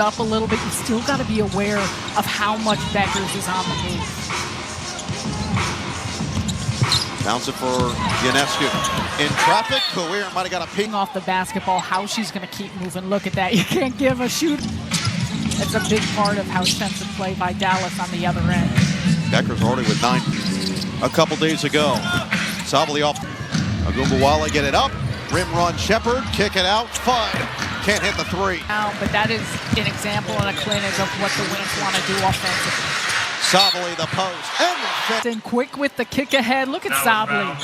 up a little bit, you still got to be aware of how much Beckers is on the move. Bounce it for Ionescu. In traffic, Courier might have got a ping Off the basketball, how she's going to keep moving. Look at that. You can't give a shoot. It's a big part of how defensive play by Dallas on the other end. Beckers already with 9 a couple days ago. Sabally off. Agumbawale get it up. Rim run, Shepard, kick it out. Fine. Can't hit the three. But that is an example and a clinic of what the Wings want to do offensively. Sabally the post. And quick with the kick ahead. Look at Sabally.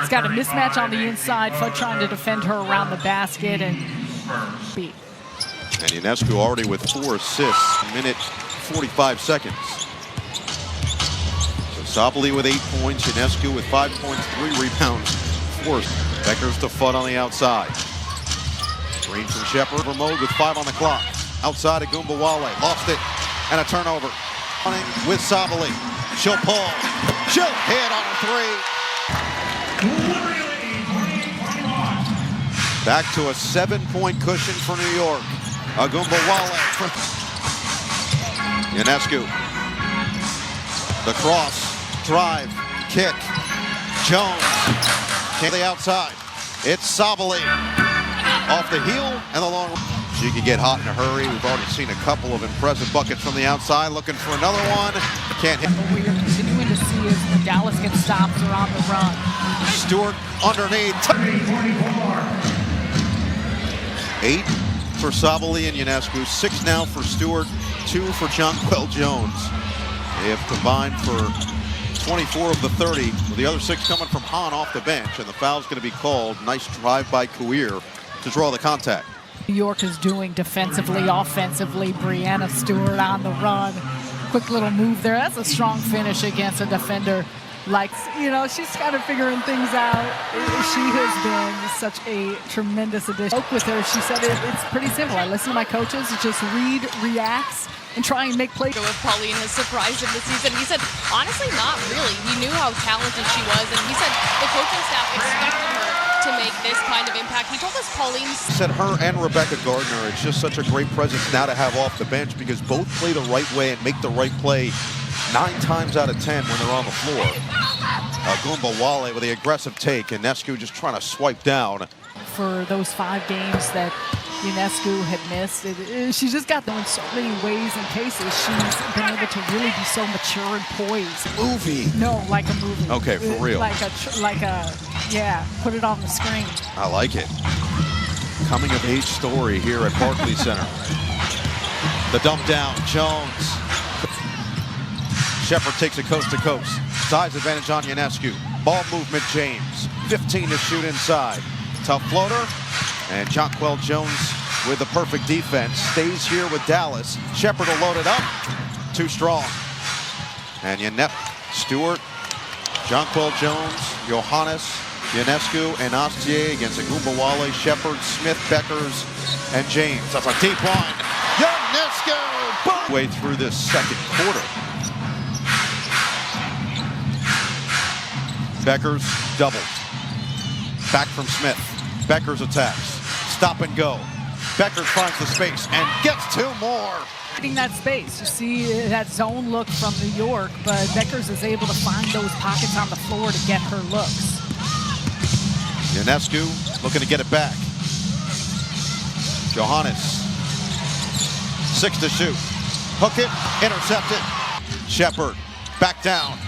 He's got a mismatch on the inside. Fudd trying to defend her around the basket and beat. And Ionescu already with 4 assists, minute 45 seconds. So Sabally with 8 points, Ionescu with 5 points, 3 rebounds, 4. Beckers to Fudd on the outside. Green from Shepard, mode with 5 on the clock. Outside of Agumbawale, lost it, and a turnover. Running with Sabally. She'll pull. She'll hit on a 3. Back to a 7-point cushion for New York. Agumbawale. Ionescu. The cross, drive, kick. Jones. To the outside. It's Sabally. Off the heel and the long. She can get hot in a hurry. We've already seen a couple of impressive buckets from the outside. Looking for another one. Can't hit. What we're continuing to see is when Dallas gets stops or on the run. Stewart underneath. 8 for Sabally and Ionescu. 6 now for Stewart. 2 for Jonquel Jones. They have combined for 24 of the 30, with the other 6 coming from Hahn off the bench, and the foul's going to be called. Nice drive by Courier to draw the contact. New York is doing defensively, offensively. Breanna Stewart on the run. Quick little move there. That's a strong finish against a defender. Like, you know, she's kind of figuring things out. She has been such a tremendous addition. I spoke with her. She said it's pretty simple. I listen to my coaches. Just read, reacts, and try and make plays. If Pauline has surprised him this season. He said, honestly, not really. He knew how talented she was, and he said the coaching staff expected her to make this kind of impact. He told us Pauline said her and Rebecca Gardner, it's just such a great presence now to have off the bench, because both play the right way and make the right play 9 times out of 10 when they're on the floor. Agumbawale with the aggressive take, and Ionescu just trying to swipe down. For those 5 games that Ionescu had missed, she's just got them in so many ways and cases. She's been able to really be so mature and poised. Movie. No, like a movie. Okay, for real. Yeah, put it on the screen. I like it. Coming of age story here at Barclays Center. The dump down, Jones. Shepard takes it coast to coast. Size advantage on Ionescu. Ball movement, James. 15 to shoot inside. Tough floater. And Jonquel Jones with the perfect defense. Stays here with Dallas. Shepard will load it up. Too strong. And Stewart, Jonquel Jones, Johannes, Ionescu, and Astier against Agumbawale, Shepard, Smith, Beckers, and James. That's a deep line. Ionescu! Boom! Way through this second quarter. Beckers doubled. Back from Smith. Beckers attacks. Stop and go. Beckers finds the space and gets 2 more. Getting that space. You see that zone look from New York, but Beckers is able to find those pockets on the floor to get her looks. Ionescu looking to get it back. Johannes. 6 to shoot. Hook it. Intercept it. Shepard. Back down.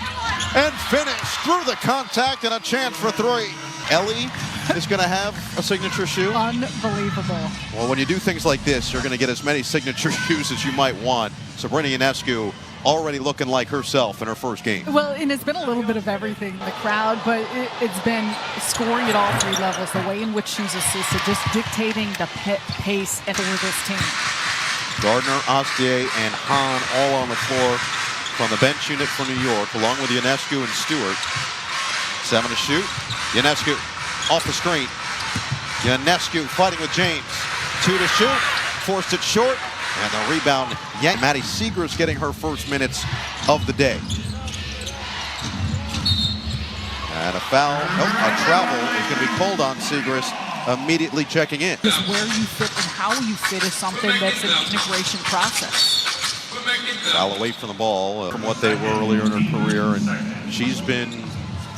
And finish through the contact, and a chance for 3. Ellie is going to have a signature shoe. Unbelievable. Well, when you do things like this, you're going to get as many signature shoes as you might want. Sabrina Ionescu already looking like herself in her first game. Well, and it's been a little bit of everything in the crowd, but it's been scoring at all 3 levels, the way in which she's assisted, just dictating the pace for this team. Gardner, Astier, and Hahn all on the floor from the bench unit for New York, along with Ionescu and Stewart. 7 to shoot. Ionescu off the screen. Ionescu fighting with James. 2 to shoot. Forced it short. And the rebound. Maddie Seeger's getting her first minutes of the day. And a foul, a travel is going to be called on Segrist. immediately checking in. Just where you fit and how you fit is something that's an integration process. Foul away from the ball from what they were earlier in her career, and she's been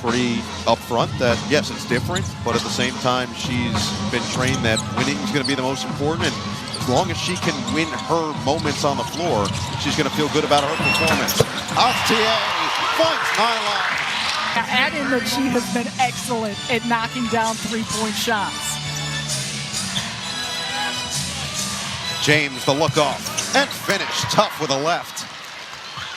pretty upfront that yes, it's different, but at the same time she's been trained that winning is going to be the most important, and as long as she can win her moments on the floor, she's going to feel good about her performance. Astier finds nylon. Add in that she has been excellent at knocking down three-point shots. James, the look off, and finish tough with a left.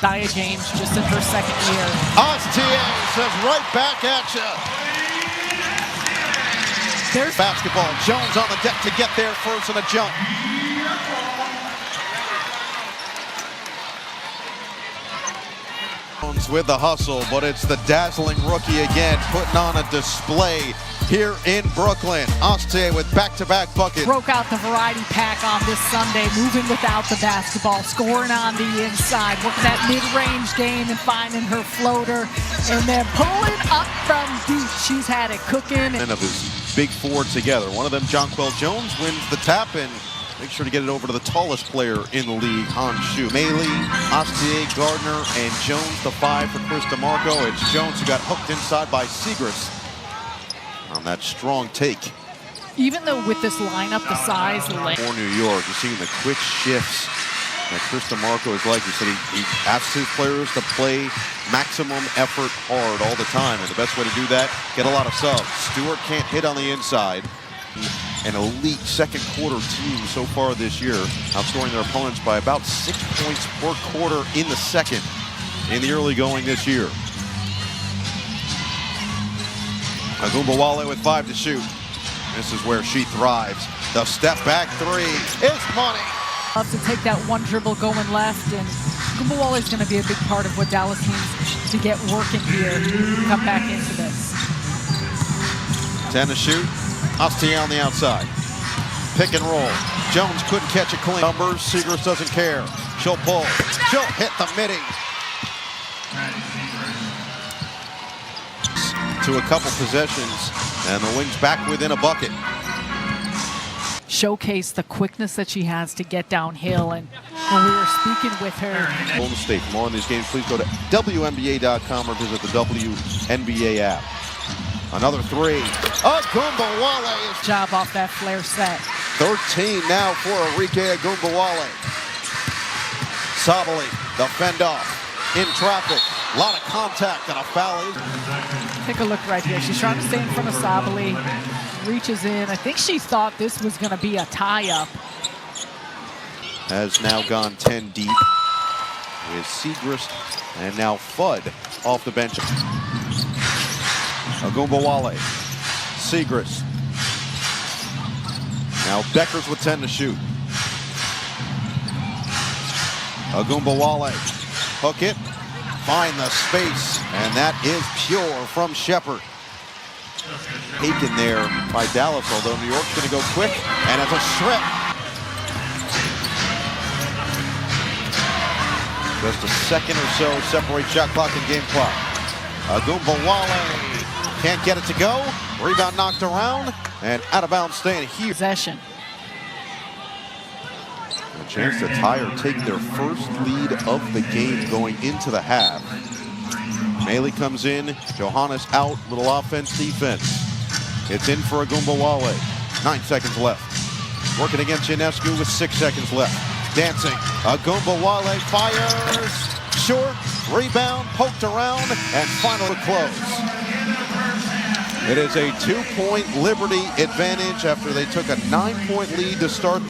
Nia James just in her second year. Astier says right back at you. There's Basketball, Jones on the deck to get there first in a jump. Jones with the hustle, but it's the dazzling rookie again, putting on a display here in Brooklyn. Astier with back-to-back buckets. broke out the variety pack on this Sunday, moving without the basketball, scoring on the inside, working that mid-range game and finding her floater, and then pulling up from deep. She's had it cooking. And of his big four together. One of them, Jonquel Jones, wins the tap and makes sure to get it over to the tallest player in the league, Han Shu. Maley, Astier, Gardner, and Jones, the five for Chris DeMarco. It's Jones who got hooked inside by Segrist on that strong take. Even though with this lineup, the size, the length. For New York, you're seeing the quick shifts that Chris DeMarco is like. He said he asks his players to play maximum effort hard all the time, and the best way to do that, get a lot of subs. Stewart can't hit on the inside. An elite second quarter team so far this year, outscoring their opponents by about 6 points per quarter in the second in the early going this year. Agumbawale with 5 to shoot. This is where she thrives. The step back three is money. Loves to take that one dribble going left, and Agumbawale is going to be a big part of what Dallas needs to get working here, come back into this. 10 to shoot. Astier on the outside. Pick and roll. Jones couldn't catch it clean. Numbers, Segrist doesn't care. She'll pull. She'll hit the midi. To a couple possessions, and the Wings back within a bucket. Showcase the quickness that she has to get downhill, and when we were speaking with her. Golden State. For more on these games, please go to WNBA.com or visit the WNBA app. Another three. Agumbawale is Job off that flare set. 13 now for Arike Agumbawale. Sabali, the fend off. In traffic. A lot of contact and a foul. Take a look right here. She's trying to stay in front of Sabali. Reaches in. I think she thought this was going to be a tie-up. Has now gone 10 deep with Segrist and now Fudd off the bench. Agumbawale, Segrist. Now Beckers with 10 to shoot. Agumbawale, hook it, find the space, and that is pure from Shepard. Taken there by Dallas, although New York's going to go quick, and it's a strip. Just a second or so separates shot clock and game clock. Agumbawale can't get it to go. Rebound knocked around, and out of bounds staying here. Possession. A chance to tie or take their first lead of the game going into the half. Maley comes in, Johannes out, little offense, defense. It's in for Agumbawale. 9 seconds left. Working against Ionescu with 6 seconds left. Dancing, Agumbawale fires, short, rebound, poked around, and finally close. It is a 2-point Liberty advantage after they took a 9-point lead to start.